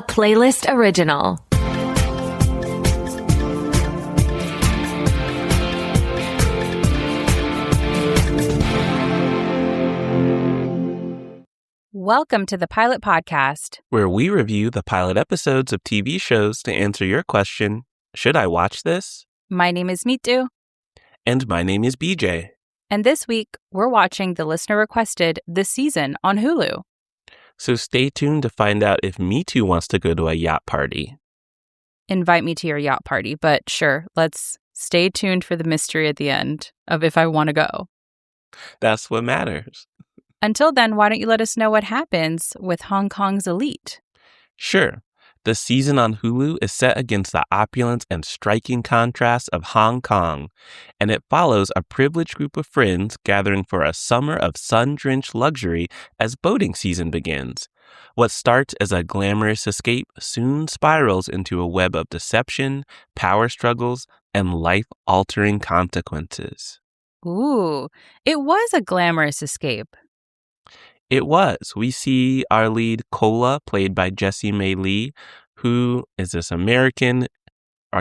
a Playlyst original. Welcome to the Pilot Podcast, where we review the pilot episodes of TV shows to answer your question, should I watch this? My name is Mitu. And my name is BJ. And this week, we're watching the listener-requested This Season on Hulu. So stay tuned to find out if Mitu wants to go to a yacht party. Invite me to your yacht party, but sure, let's stay tuned for the mystery at the end of if I want to go. That's what matters. Until then, why don't you let us know what happens with Hong Kong's elite? Sure. The season on Hulu is set against the opulence and striking contrast of Hong Kong, and it follows a privileged group of friends gathering for a summer of sun-drenched luxury as boating season begins. What starts as a glamorous escape soon spirals into a web of deception, power struggles, and life-altering consequences. Ooh, it was a glamorous escape. It was. We see our lead, Cola, played by Jessie May Lee, who is this American,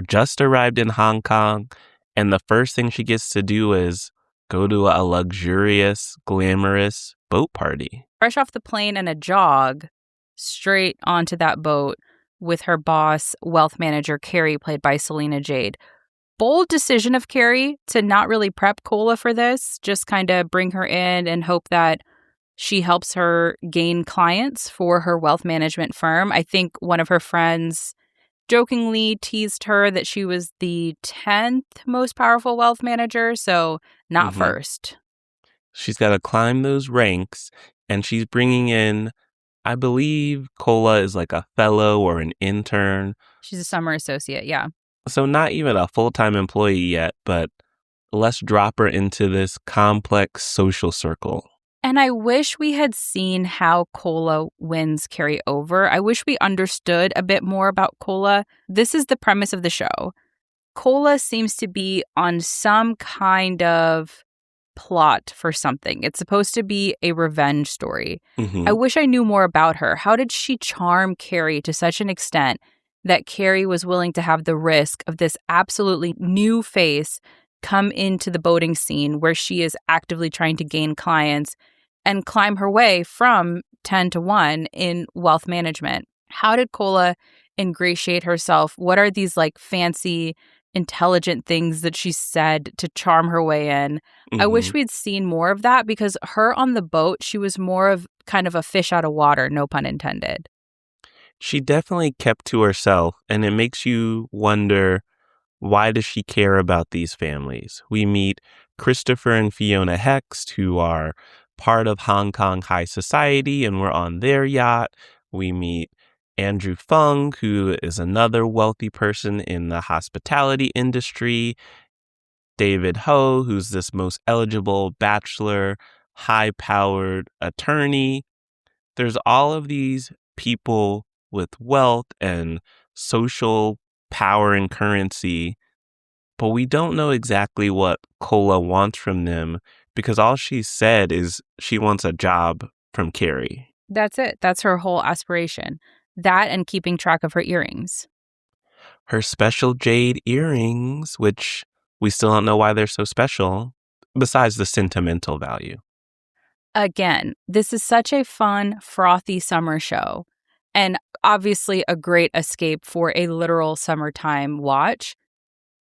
just arrived in Hong Kong, and the first thing she gets to do is go to a luxurious, glamorous boat party. Fresh off the plane and a jog, straight onto that boat with her boss, wealth manager Carrie, played by Selena Jade. Bold decision of Carrie to not really prep Cola for this, just kind of bring her in and hope that she helps her gain clients for her wealth management firm. I think one of her friends jokingly teased her that she was the 10th most powerful wealth manager, so not first. She's got to climb those ranks, and she's bringing in, I believe, Cola is like a fellow or an intern. She's a summer associate, yeah. So not even a full-time employee yet, but let's drop her into this complex social circle. And I wish we had seen how Cola wins Carrie over. I wish we understood a bit more about Cola. This is the premise of the show. Cola seems to be on some kind of plot for something. It's supposed to be a revenge story. I wish I knew more about her. How did she charm Carrie to such an extent that Carrie was willing to have the risk of this absolutely new face come into the boating scene where she is actively trying to gain clients and climb her way from 10 to 1 in wealth management? How did Cola ingratiate herself? What are these like fancy, intelligent things that she said to charm her way in? I wish we'd seen more of that, because her on the boat, she was more of kind of a fish out of water, no pun intended. She definitely kept to herself, and it makes you wonder, why does she care about these families? We meet Christopher and Fiona Hext, who are part of Hong Kong high society, and we're on their yacht. We meet Andrew Fung, who is another wealthy person in the hospitality industry. David Ho, who's this most eligible bachelor, high-powered attorney. There's all of these people with wealth and social power and currency, but we don't know exactly what Cola wants from them, because all she said is she wants a job from Carrie. That's it. That's her whole aspiration. That and keeping track of her earrings. Her special jade earrings, which we still don't know why they're so special, besides the sentimental value. Again, this is such a fun, frothy summer show, and obviously a great escape for a literal summertime watch.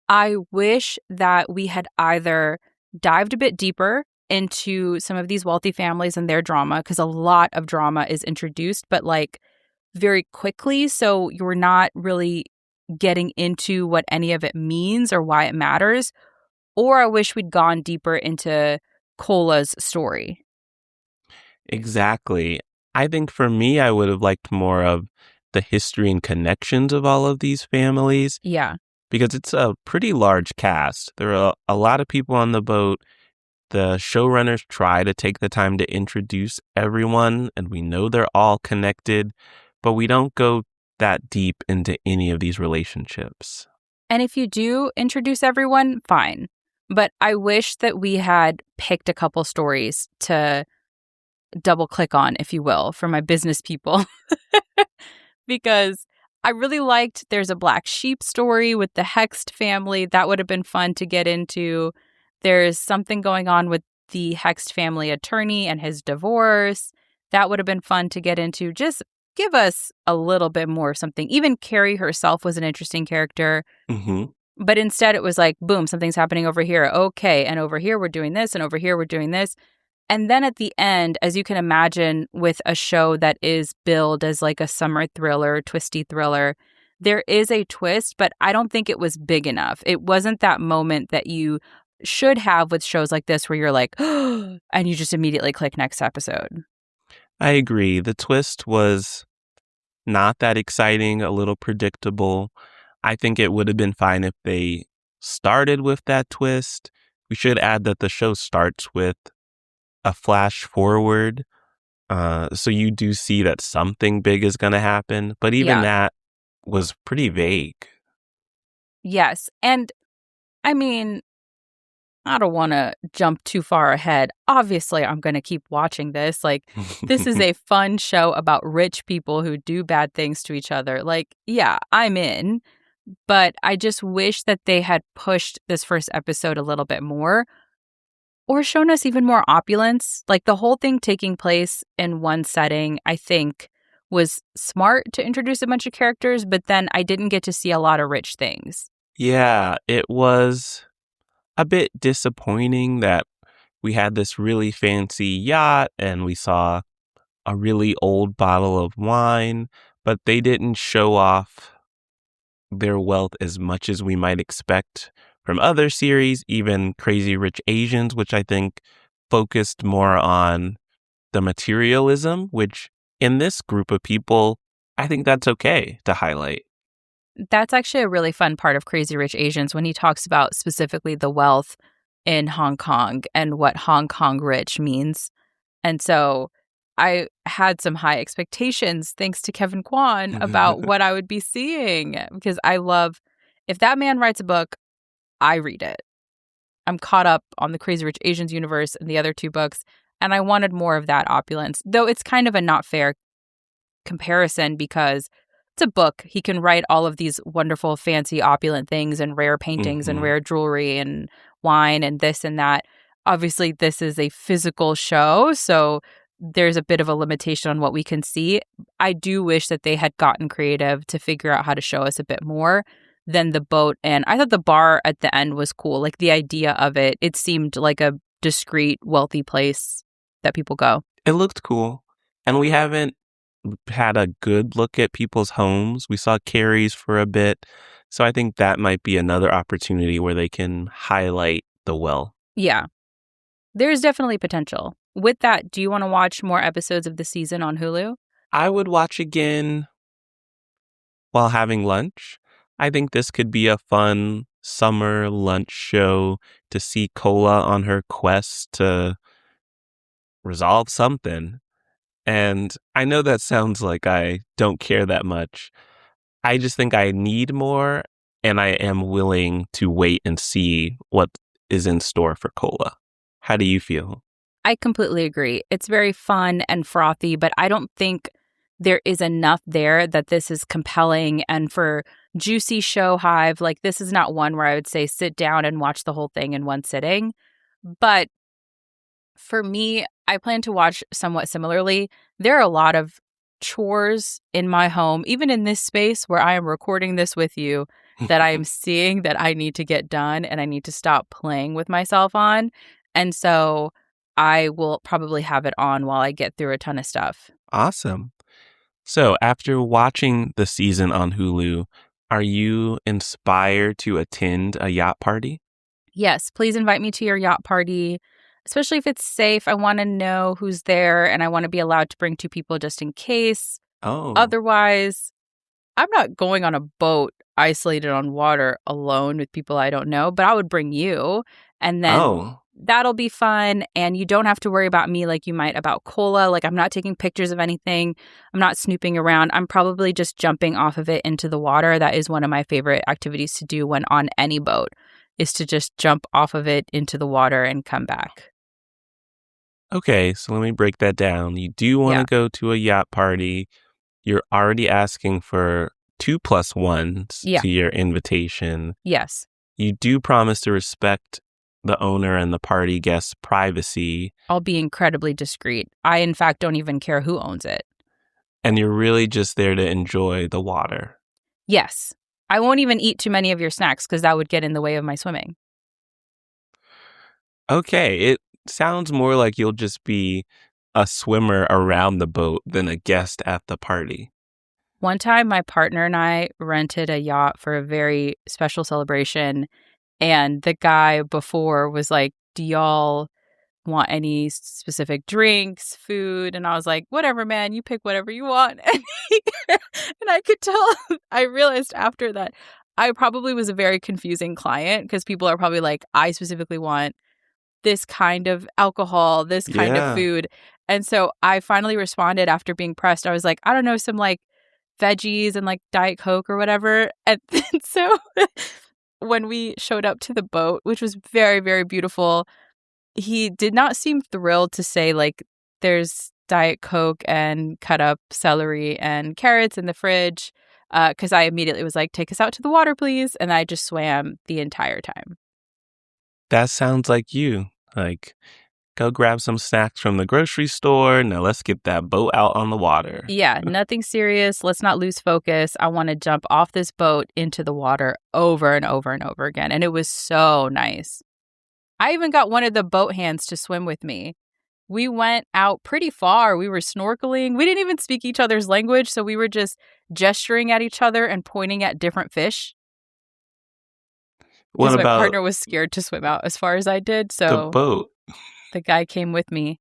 I wish that we had either dived a bit deeper into some of these wealthy families and their drama, because a lot of drama is introduced, but like very quickly. So you're not really getting into what any of it means or why it matters. Or I wish we'd gone deeper into Cola's story. Exactly. I think for me, I would have liked more of the history and connections of all of these families. Yeah. Because it's a pretty large cast. There are a lot of people on the boat. The showrunners try to take the time to introduce everyone, and we know they're all connected, but we don't go that deep into any of these relationships. And if you do introduce everyone, fine. But I wish that we had picked a couple stories to double click on, if you will, for my business people. because I really liked there's a black sheep story with the Hext family. That would have been fun to get into. There's something going on with the Hext family attorney and his divorce. That would have been fun to get into. Just give us a little bit more of something. Even Carrie herself was an interesting character. Hmm. But instead it was like, boom, something's happening over here. Okay. And over here we're doing this. And over here we're doing this. And then at the end, as you can imagine, with a show that is billed as like a summer thriller, twisty thriller, there is a twist, but I don't think it was big enough. It wasn't that moment that you should have with shows like this where you're like, and you just immediately click next episode. I agree. The twist was not that exciting, a little predictable. I think it would have been fine if they started with that twist. We should add that the show starts with a flash forward. So you do see that something big is going to happen. But even Yeah. that was pretty vague. Yes. And I mean, I don't want to jump too far ahead. Obviously, I'm going to keep watching this. Like, this is a fun show about rich people who do bad things to each other. Like, yeah, I'm in. But I just wish that they had pushed this first episode a little bit more or shown us even more opulence. Like, the whole thing taking place in one setting, I think, was smart to introduce a bunch of characters, but then I didn't get to see a lot of rich things. Yeah, it was a bit disappointing that we had this really fancy yacht and we saw a really old bottle of wine, but they didn't show off their wealth as much as we might expect from other series, even Crazy Rich Asians, which I think focused more on the materialism, which in this group of people, I think that's okay to highlight. That's actually a really fun part of Crazy Rich Asians when he talks about specifically the wealth in Hong Kong and what Hong Kong rich means. And so I had some high expectations, thanks to Kevin Kwan, about what I would be seeing because I love, if that man writes a book, I read it. I'm caught up on the Crazy Rich Asians universe and the other two books, and I wanted more of that opulence, though it's kind of a not fair comparison because it's a book. He can write all of these wonderful, fancy, opulent things and rare paintings and Mhm. rare jewelry and wine and this and that. Obviously, this is a physical show, so there's a bit of a limitation on what we can see. I do wish that they had gotten creative to figure out how to show us a bit more than the boat. And I thought the bar at the end was cool. Like the idea of it, it seemed like a discreet, wealthy place that people go. It looked cool. And we haven't had a good look at people's homes. We saw Carrie's for a bit. So I think that might be another opportunity where they can highlight the wealth. Yeah. There's definitely potential. With that, do you want to watch more episodes of the season on Hulu? I would watch again while having lunch. I think this could be a fun summer lunch show to see Cola on her quest to resolve something. And I know that sounds like I don't care that much. I just think I need more, and I am willing to wait and see what is in store for Cola. How do you feel? I completely agree. It's very fun and frothy, but I don't think there is enough there that this is compelling. And for juicy show hive, like this is not one where I would say sit down and watch the whole thing in one sitting. But for me, I plan to watch somewhat similarly. There are a lot of chores in my home, even in this space where I am recording this with you, that I am seeing that I need to get done and I need to stop playing with myself on. And so I will probably have it on while I get through a ton of stuff. Awesome. So, after watching the season on Hulu, are you inspired to attend a yacht party? Yes, please invite me to your yacht party, especially if it's safe. I want to know who's there and I want to be allowed to bring two people just in case. Oh, Otherwise, I'm not going on a boat isolated on water alone with people I don't know, but I would bring you. And then oh, that'll be fun. And you don't have to worry about me like you might about Cola. Like, I'm not taking pictures of anything. I'm not snooping around. I'm probably just jumping off of it into the water. That is one of my favorite activities to do when on any boat, is to just jump off of it into the water and come back. okay. So, let me break that down. You do want Yeah. to go to a yacht party. You're already asking for 2+1s Yeah. to your invitation. Yes. You do promise to respect the owner and the party guest's privacy. I'll be incredibly discreet. I, in fact, don't even care who owns it. And you're really just there to enjoy the water. Yes. I won't even eat too many of your snacks because that would get in the way of my swimming. Okay, it sounds more like you'll just be a swimmer around the boat than a guest at the party. One time, my partner and I rented a yacht for a very special celebration. And the guy before was like, do y'all want any specific drinks, food? And I was like, whatever, man, you pick whatever you want. And I could tell, I realized after that, I probably was a very confusing client because people are probably like, I specifically want this kind of alcohol, this kind of food. And so I finally responded after being pressed. I was like, I don't know, some like veggies and like Diet Coke or whatever. And so when we showed up to the boat, which was very, very beautiful, he did not seem thrilled to say, like, there's Diet Coke and cut up celery and carrots in the fridge. Because I immediately was like, take us out to the water, please. And I just swam the entire time. That sounds like you. Like, go grab some snacks from the grocery store. Now let's get that boat out on the water. Yeah, nothing serious. Let's not lose focus. I want to jump off this boat into the water over and over and over again. And it was so nice. I even got one of the boat hands to swim with me. We went out pretty far. We were snorkeling. We didn't even speak each other's language. So we were just gesturing at each other and pointing at different fish. What Because my about partner was scared to swim out as far as I did. the So boat? the guy came with me.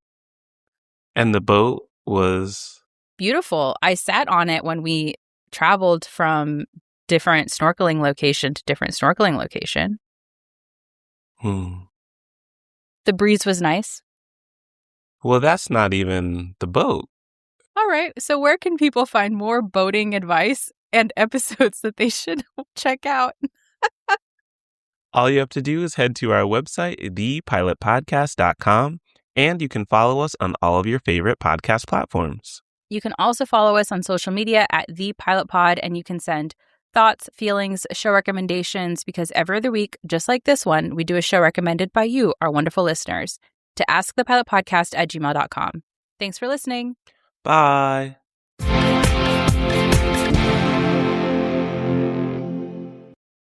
And the boat was... Beautiful. I sat on it when we traveled from different snorkeling location to different snorkeling location. The breeze was nice. Well, that's not even the boat. All right. So where can people find more boating advice and episodes that they should check out? All you have to do is head to our website, thepilotpodcast.com, and you can follow us on all of your favorite podcast platforms. You can also follow us on social media at The Pilot Pod, and you can send thoughts, feelings, show recommendations, because every other week, just like this one, we do a show recommended by you, our wonderful listeners, to askthepilotpodcast@gmail.com. Thanks for listening. Bye.